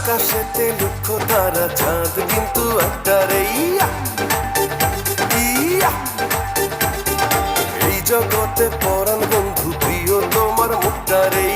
আকাশেতে লক্ষ তারা চাঁদ কিন্তু একটা রে ইয়া ইয়া। এই জগতে পরাণ বন্ধু প্রিয় তোমার মুখটা রে